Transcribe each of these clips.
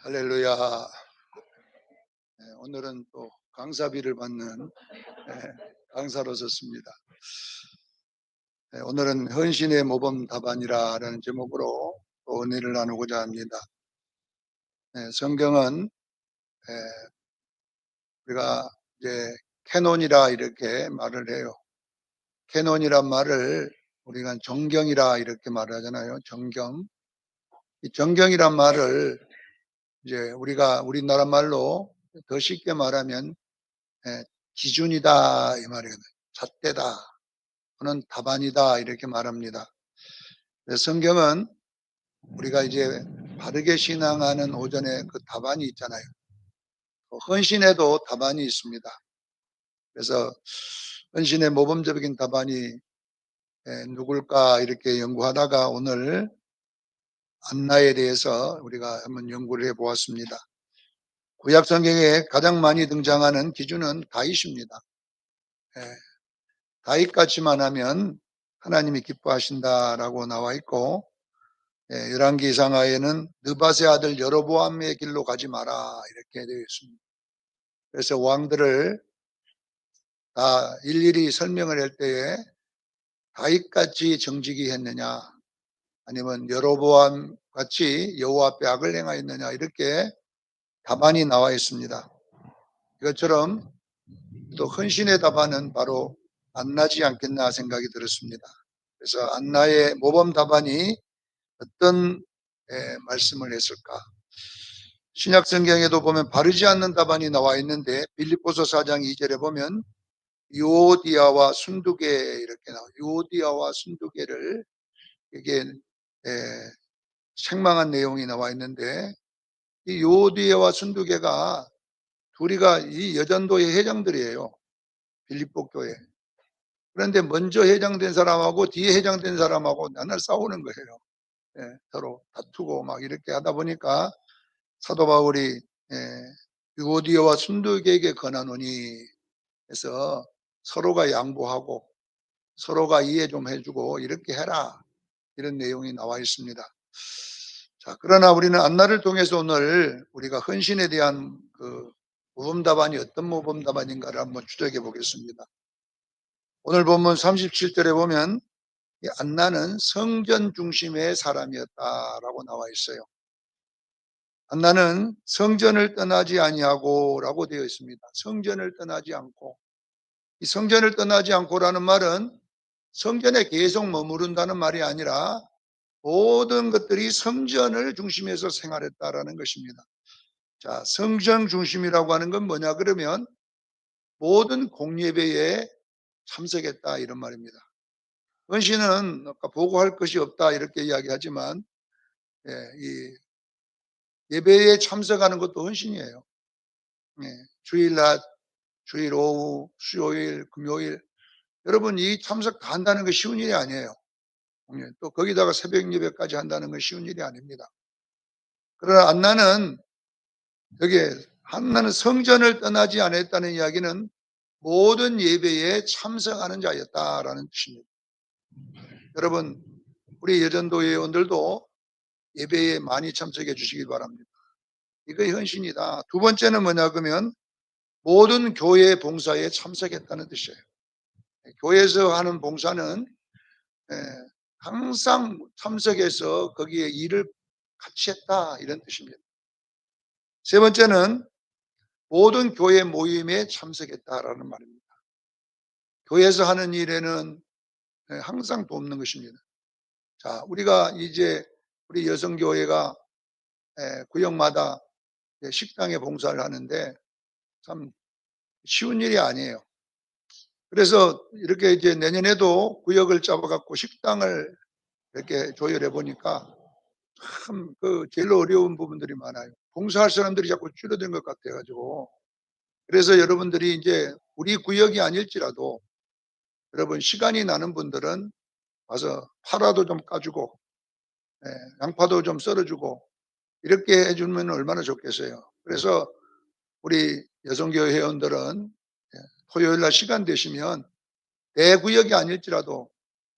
할렐루야. 오늘은 또 강사비를 받는 강사로 섰습니다. 오늘은 헌신의 모범 답안이라는 제목으로 또 은혜를 나누고자 합니다. 성경은 우리가 이제 캐논이라 이렇게 말을 해요. 캐논이란 말을 우리가 정경이라 이렇게 말하잖아요. 정경. 이 정경이란 말을 이제 우리가 우리나라 말로 더 쉽게 말하면 기준이다 이 말이거든요. 잣대다 또는 답안이다 이렇게 말합니다. 성경은 우리가 이제 바르게 신앙하는 오전에 그 답안이 있잖아요. 헌신에도 답안이 있습니다. 그래서 헌신의 모범적인 답안이 누굴까 이렇게 연구하다가 오늘 안나에 대해서 우리가 한번 연구를 해보았습니다. 구약 성경에 가장 많이 등장하는 기준은 다윗입니다. 다윗같이만 하면 하나님이 기뻐하신다라고 나와 있고, 열왕기상하에는 느밧의 아들 여로보암의 길로 가지 마라 이렇게 되어 있습니다. 그래서 왕들을 다 일일이 설명을 할 때에 다윗같이 정직이 했느냐 아니면 여로보암 같이 여호와 앞에 악을 행하였느냐 이렇게 답안이 나와 있습니다. 이것처럼 또 헌신의 답안은 바로 안나지 않겠나 생각이 들었습니다. 그래서 안나의 모범 답안이 어떤 말씀을 했을까? 신약 성경에도 보면 바르지 않는 답안이 나와 있는데 빌립보서 4장 2절에 보면 유오디아와 순두개 이렇게 나와요. 유오디아와 순두개를 이게 책망한 내용이 나와 있는데 이 유오디아와 순두개가 둘이가 이 여전도의 회장들이에요. 빌립보 교회. 그런데 먼저 회장된 사람하고 뒤에 회장된 사람하고 맨날 싸우는 거예요. 서로 다투고 막 이렇게 하다 보니까 사도 바울이 유오디아와 순두개에게 권하노니 해서 서로가 양보하고 서로가 이해 좀 해주고 이렇게 해라 이런 내용이 나와 있습니다. 자, 그러나 우리는 안나를 통해서 오늘 우리가 헌신에 대한 그 모범답안이 어떤 모범답안인가를 한번 추적해 보겠습니다. 오늘 본문 37절에 보면 이 안나는 성전 중심의 사람이었다라고 나와 있어요. 안나는 성전을 떠나지 아니하고라고 되어 있습니다. 성전을 떠나지 않고. 이 성전을 떠나지 않고라는 말은 성전에 계속 머무른다는 말이 아니라 모든 것들이 성전을 중심에서 생활했다라는 것입니다. 자, 성전 중심이라고 하는 건 뭐냐 그러면 모든 공예배에 참석했다 이런 말입니다. 헌신은 아까 보고할 것이 없다 이렇게 이야기하지만 이 예배에 참석하는 것도 헌신이에요. 주일 낮, 주일 오후, 수요일, 금요일 여러분 이 참석 다 한다는 게 쉬운 일이 아니에요. 또 거기다가 새벽 예배까지 한다는 건 쉬운 일이 아닙니다. 그러나 안나는 여기에 한나는 성전을 떠나지 않았다는 이야기는 모든 예배에 참석하는 자였다라는 뜻입니다. 여러분 우리 여전도 회원들도 예배에 많이 참석해 주시기 바랍니다. 이거 헌신이다. 두 번째는 뭐냐 그러면 모든 교회 봉사에 참석했다는 뜻이에요. 교회에서 하는 봉사는 항상 참석해서 거기에 일을 같이 했다 이런 뜻입니다. 세 번째는 모든 교회 모임에 참석했다라는 말입니다. 교회에서 하는 일에는 항상 돕는 것입니다. 자, 우리가 이제 우리 여성교회가 구역마다 식당에 봉사를 하는데 참 쉬운 일이 아니에요. 그래서 이렇게 이제 내년에도 구역을 잡아갖고 식당을 이렇게 조율해 보니까 참 그 제일 어려운 부분들이 많아요. 봉사할 사람들이 자꾸 줄어든 것 같아가지고. 그래서 여러분들이 이제 우리 구역이 아닐지라도 여러분 시간이 나는 분들은 와서 파라도 좀 까주고 양파도 좀 썰어주고 이렇게 해주면 얼마나 좋겠어요. 그래서 우리 여성교회 회원들은 토요일 날 시간 되시면 내 구역이 아닐지라도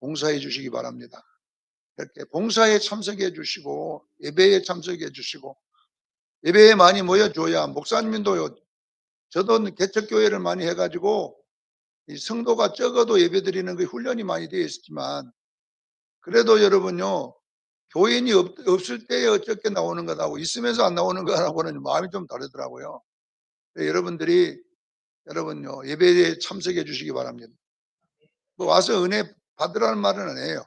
봉사해 주시기 바랍니다. 이렇게 봉사에 참석해 주시고 예배에 참석해 주시고 예배에 많이 모여줘야 목사님도 저도 개척교회를 많이 해 가지고 이 성도가 적어도 예배드리는 그 훈련이 많이 되어 있었지만 그래도 여러분요. 교인이 없을 때에 어떻게 나오는 것하고 있으면서 안 나오는 거하고는 마음이 좀 다르더라고요. 여러분들이 여러분요. 예배에 참석해 주시기 바랍니다. 뭐 와서 은혜 받으라는 말은 아니에요.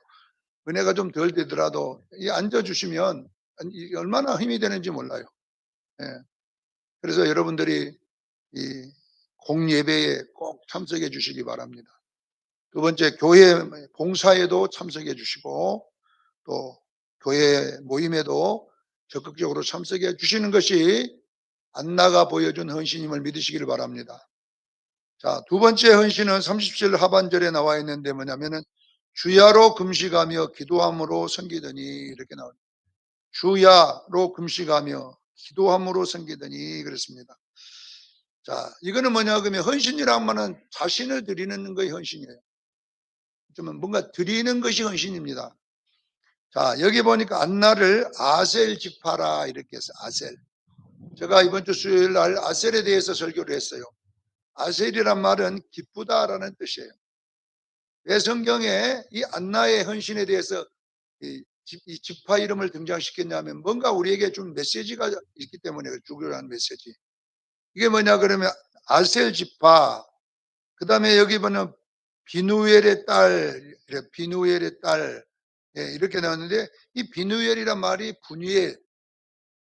은혜가 좀 덜 되더라도 이 앉아 주시면 이 얼마나 힘이 되는지 몰라요. 예. 그래서 여러분들이 이 공예배에 꼭 참석해 주시기 바랍니다. 두 번째 교회 봉사에도 참석해 주시고 또 교회 모임에도 적극적으로 참석해 주시는 것이 안나가 보여준 헌신임을 믿으시기를 바랍니다. 자, 두 번째 헌신은 37 하반절에 나와 있는데 뭐냐면은 주야로 금식하며 기도함으로 섬기더니 이렇게 나옵니다. 주야로 금식하며 기도함으로 섬기더니 그렇습니다. 자, 이거는 뭐냐 그러면 헌신이란 말은 자신을 드리는 것이 헌신이에요. 좀 뭔가 드리는 것이 헌신입니다. 자, 여기 보니까 안나를 아셀 지파라 이렇게 해서 아셀. 제가 이번 주 수요일 날 아셀에 대해서 설교를 했어요. 아셀이란 말은 기쁘다라는 뜻이에요. 왜 성경에 이 안나의 헌신에 대해서 이 지파 이름을 등장시켰냐면 뭔가 우리에게 좀 메시지가 있기 때문에 주교라는 메시지. 이게 뭐냐 그러면 아셀 지파, 그 다음에 여기 보면 비누엘의 딸, 비누엘의 딸, 예, 이렇게 나왔는데 이 비누엘이란 말이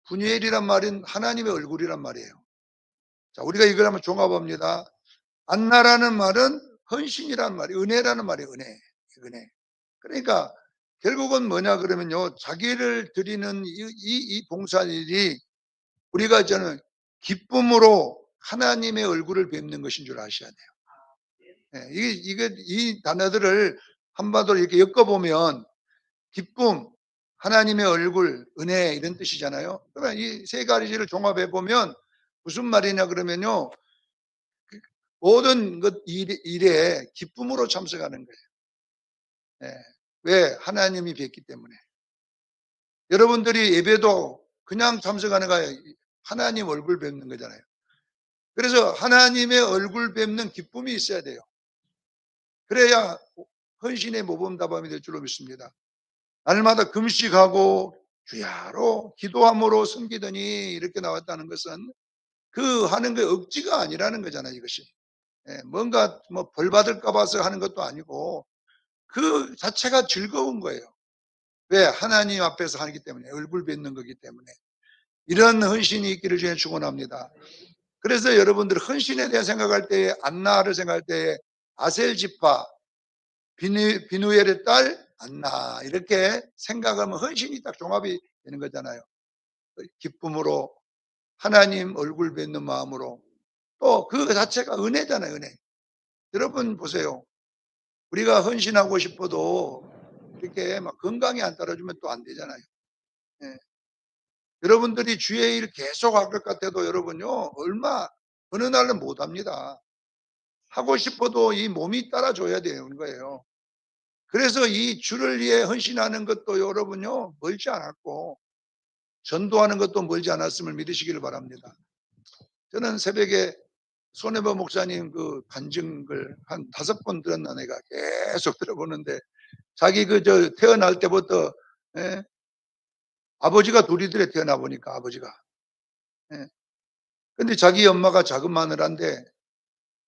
분유엘이란 말은 하나님의 얼굴이란 말이에요. 자, 우리가 이걸 한번 종합합니다. 안나라는 말은 헌신이라는 말이 은혜라는 말이에요. 은혜. 그러니까 결국은 뭐냐 그러면요. 자기를 드리는 이 봉사일이 우리가 저는 기쁨으로 하나님의 얼굴을 뵙는 것인 줄 아셔야 돼요. 예, 이 단어들을 한마디로 이렇게 엮어보면 기쁨, 하나님의 얼굴, 은혜 이런 뜻이잖아요. 그러면 이 세 가지를 종합해 보면 무슨 말이냐 그러면요. 모든 것 일에 기쁨으로 참석하는 거예요. 예. 왜? 하나님이 뵙기 때문에. 여러분들이 예배도 그냥 참석하는 거예요. 하나님 얼굴 뵙는 거잖아요. 그래서 하나님의 얼굴 뵙는 기쁨이 있어야 돼요. 그래야 헌신의 모범답안이 될 줄로 믿습니다. 날마다 금식하고 주야로 기도함으로 섬기더니 이렇게 나왔다는 것은 그 하는 게 억지가 아니라는 거잖아요, 이것이. 예, 뭔가 뭐 벌 받을까 봐서 하는 것도 아니고 그 자체가 즐거운 거예요. 왜? 하나님 앞에서 하기 때문에 얼굴 뵙는 거기 때문에 이런 헌신이 있기를 주에 축원합니다. 그래서 여러분들 헌신에 대해 생각할 때에 안나를 생각할 때에 아셀 지파 비누엘의 딸 안나 이렇게 생각하면 헌신이 딱 종합이 되는 거잖아요. 기쁨으로 하나님 얼굴 뵙는 마음으로 또 그 자체가 은혜잖아요. 은혜. 여러분 보세요. 우리가 헌신하고 싶어도 이렇게 막 건강이 안 따라주면 또 안 되잖아요. 예. 여러분들이 주의 일 계속 할 것 같아도 여러분요 어느 날은 못 합니다. 하고 싶어도 이 몸이 따라줘야 되는 거예요. 그래서 이 주를 위해 헌신하는 것도 여러분요 멀지 않았고 전도하는 것도 멀지 않았음을 믿으시기를 바랍니다. 저는 새벽에 손해보 목사님 그 간증을 한 5번 들었나 내가 계속 들어보는데 자기 태어날 때부터 예? 아버지가 둘이들에 태어나 보니까 아버지가 예. 근데 자기 엄마가 작은 마누라인데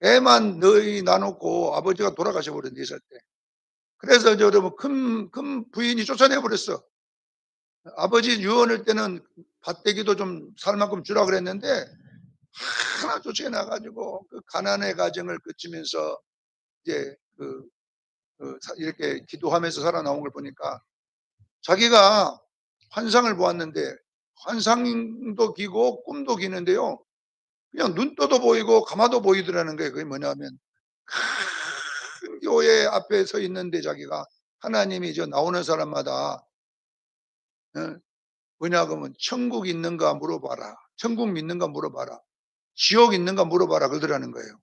애만 너희 나놓고 아버지가 돌아가셔 버렸 4살 때. 그래서 저 여러분 큰 부인이 쫓아내 버렸어. 아버지 유언할 때는 밭대기도 좀 살 만큼 주라 그랬는데 하나 쫓아내 가지고 그 가난의 가정을 거치면서 이제 이렇게 기도하면서 살아나온 걸 보니까 자기가 환상을 보았는데 환상도 기고 꿈도 기는데요. 그냥 눈 떠도 보이고 감아도 보이더라는 거예요. 그게 뭐냐면 큰 교회 앞에 서 있는데 자기가 하나님이 저 나오는 사람마다 어, 뭐냐 그러면 천국 있는가 물어봐라. 천국 믿는가 물어봐라. 지옥 있는가 물어봐라 그러더라는 거예요.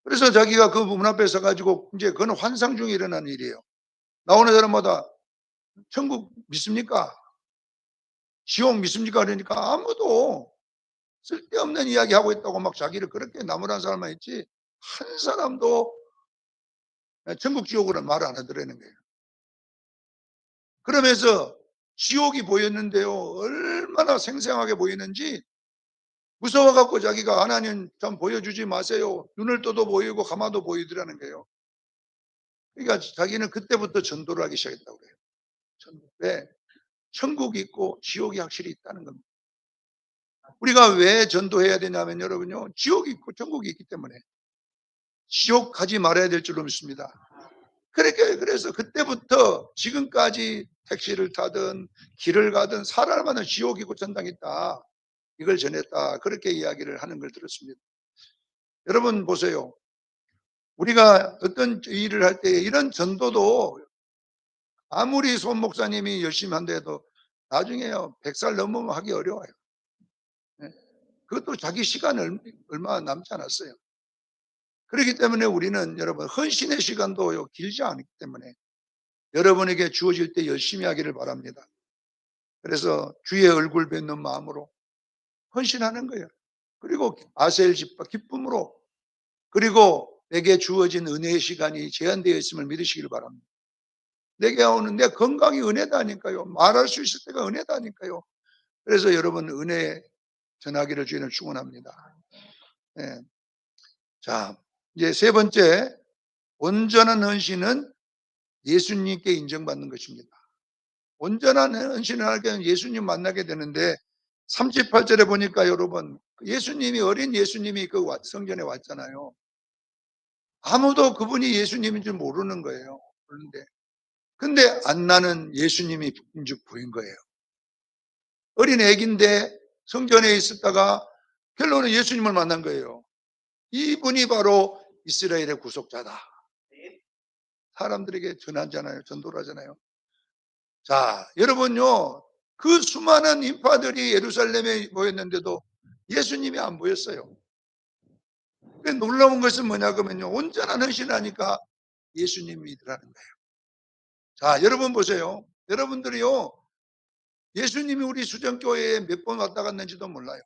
그래서 자기가 그 문 앞에 서 가지고 이제 그건 환상 중에 일어난 일이에요. 나오는 사람마다 천국 믿습니까? 지옥 믿습니까? 그러니까 아무도 쓸데없는 이야기하고 있다고 막 자기를 그렇게 나무란 사람만 있지 한 사람도 천국 지옥으로는 말 안 하더라는 거예요. 그러면서 지옥이 보였는데요. 얼마나 생생하게 보이는지 무서워 갖고 자기가 하나님 좀 보여주지 마세요. 눈을 떠도 보이고 가마도 보이더라는 거예요. 그러니까 자기는 그때부터 전도를 하기 시작했다고 그래요. 왜? 천국이 있고 지옥이 확실히 있다는 겁니다. 우리가 왜 전도해야 되냐면 여러분요. 지옥이 있고 천국이 있기 때문에 지옥 가지 말아야 될 줄로 믿습니다. 그래서 그때부터 지금까지 택시를 타든 길을 가든 사람마다 지옥이 있고 천당이 있다. 이걸 전했다. 그렇게 이야기를 하는 걸 들었습니다. 여러분 보세요. 우리가 어떤 일을 할 때 이런 전도도 아무리 손 목사님이 열심히 한다 해도 나중에요. 100살 넘으면 하기 어려워요. 예. 그것도 자기 시간 얼마 남지 않았어요. 그렇기 때문에 우리는 여러분 헌신의 시간도 길지 않기 때문에 여러분에게 주어질 때 열심히 하기를 바랍니다. 그래서 주의 얼굴 뵙는 마음으로 헌신하는 거예요. 그리고 아셀 집과 기쁨으로 그리고 내게 주어진 은혜의 시간이 제한되어 있음을 믿으시길 바랍니다. 내게 오는 내 건강이 은혜다니까요. 말할 수 있을 때가 은혜다니까요. 그래서 여러분 은혜 전하기를 주님을 축원합니다. 예. 자, 이제 세 번째 온전한 헌신은 예수님께 인정받는 것입니다. 온전한 헌신을 하게 되면 예수님 만나게 되는데 38절에 보니까 여러분 예수님이 어린 예수님이 그 성전에 왔잖아요. 아무도 그분이 예수님인 줄 모르는 거예요. 근데 안나는 예수님이 인줄 보인 거예요. 어린 애기인데 성전에 있었다가 결론은 예수님을 만난 거예요. 이분이 바로 이스라엘의 구속자다. 사람들에게 전하잖아요. 전도를 하잖아요. 자, 여러분요. 그 수많은 인파들이 예루살렘에 모였는데도 예수님이 안 보였어요. 놀라운 것은 뭐냐 그러면요. 온전한 헌신을 하니까 예수님이더라는 거예요. 자, 여러분 보세요. 여러분들이요. 예수님이 우리 수정교회에 몇 번 왔다 갔는지도 몰라요.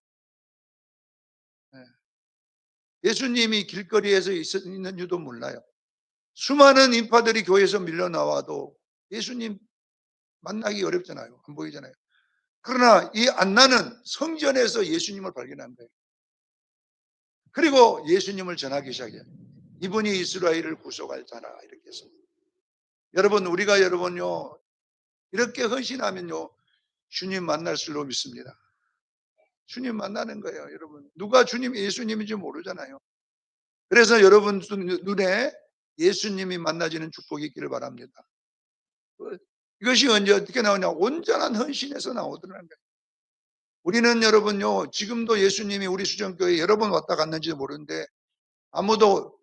예수님이 길거리에서 있는지도 몰라요. 수많은 인파들이 교회에서 밀려 나와도 예수님 만나기 어렵잖아요. 안 보이잖아요. 그러나 이 안나는 성전에서 예수님을 발견한 거예요. 그리고 예수님을 전하기 시작해요. 이분이 이스라엘을 구속할 자라 이렇게 해서. 여러분 우리가 여러분요 이렇게 헌신하면요 주님 만날 줄로 믿습니다. 주님 만나는 거예요. 여러분 누가 주님 예수님인지 모르잖아요. 그래서 여러분 눈에 예수님이 만나지는 축복이 있기를 바랍니다. 이것이 언제 어떻게 나오냐 온전한 헌신에서 나오더라는 거예요. 우리는 여러분요 지금도 예수님이 우리 수정교회에 여러 번 왔다 갔는지 모르는데 아무도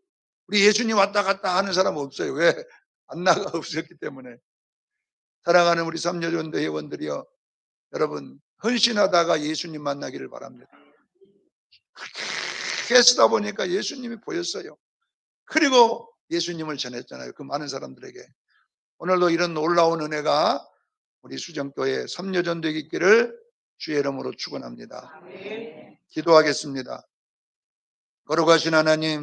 우리 예수님 왔다 갔다 하는 사람 없어요. 왜? 안나가 없었기 때문에. 사랑하는 우리 삼여전도 회원들이요 여러분 헌신하다가 예수님 만나기를 바랍니다. 그렇게 쓰다 보니까 예수님이 보였어요. 그리고 예수님을 전했잖아요. 그 많은 사람들에게. 오늘도 이런 놀라운 은혜가 우리 수정교회 삼여전도에 있기를 주의 이름으로 축원합니다. 기도하겠습니다. 거룩하신 하나님